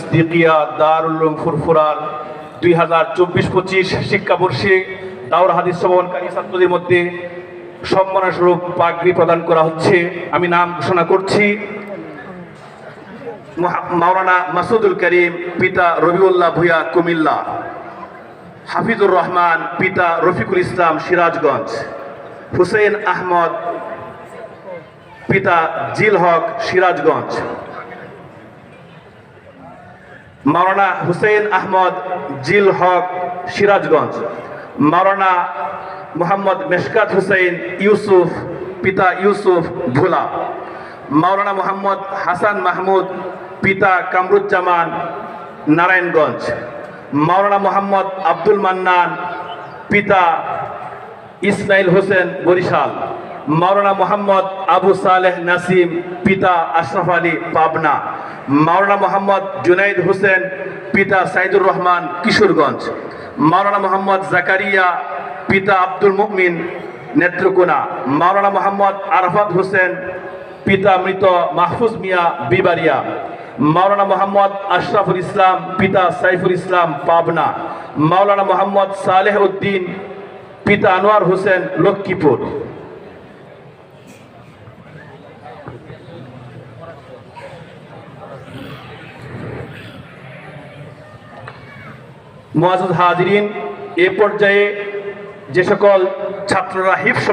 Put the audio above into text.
সিদ্দিকিয়া দারুল উলুম ফুরফুরার 2024-25 শিক্ষাবর্ষে দাওরা হাদিস শ্রবণকারী ছাত্রদের মধ্যে সম্মানস্বরূপ পাগড়ি প্রদান করা হচ্ছে। আমি নাম ঘোষণা করছি। মাওলানা মাসুদুল করিম পিতা রবিউল্লাহ ভুঁইয়া কুমিল্লা, হাফিজুর রহমান পিতা রফিকুল ইসলাম সিরাজগঞ্জ, হুসেইন আহমদ পিতা জিল হক সিরাজগঞ্জ, মাওলানা হুসেইন আহমদ জিল হক সিরাজগঞ্জ, মাওলানা মোহাম্মদ মেশকাত হুসেইন ইউসুফ পিতা ইউসুফ ভোলা, মাওলানা মোহাম্মদ হাসান মাহমুদ পিতা কামরুজ্জামান নারায়ণগঞ্জ, মাওলানা মোহাম্মদ আব্দুল মান্নান পিতা ইসমাইল হোসেন বরিশাল, মাওলানা মোহাম্মদ আবু সালেহ নাসিম পিতা আশরাফ আলী পাবনা, মাওলানা মোহাম্মদ জুনাইদ হোসেন পিতা সাইদুর রহমান কিশোরগঞ্জ, মাওলানা মোহাম্মদ জাকারিয়া পিতা আব্দুল মুমিন নেত্রকোনা, মাওলানা মোহাম্মদ আরাফাত হোসেন পিতা মৃত মাহফুজ মিয়া বিবারিয়া, মাওলানা মোহাম্মদ আশরাফুল ইসলাম পিতা সাইফুল ইসলাম পাবনা, মাওলানা মোহাম্মদ সালেহ উদ্দিন পিতা আনোয়ার হোসেন লক্ষ্মীপুর। মুআজ্জাজ হাজিরিন, এ পর্যায়ে যে সকল ছাত্ররা হিফজ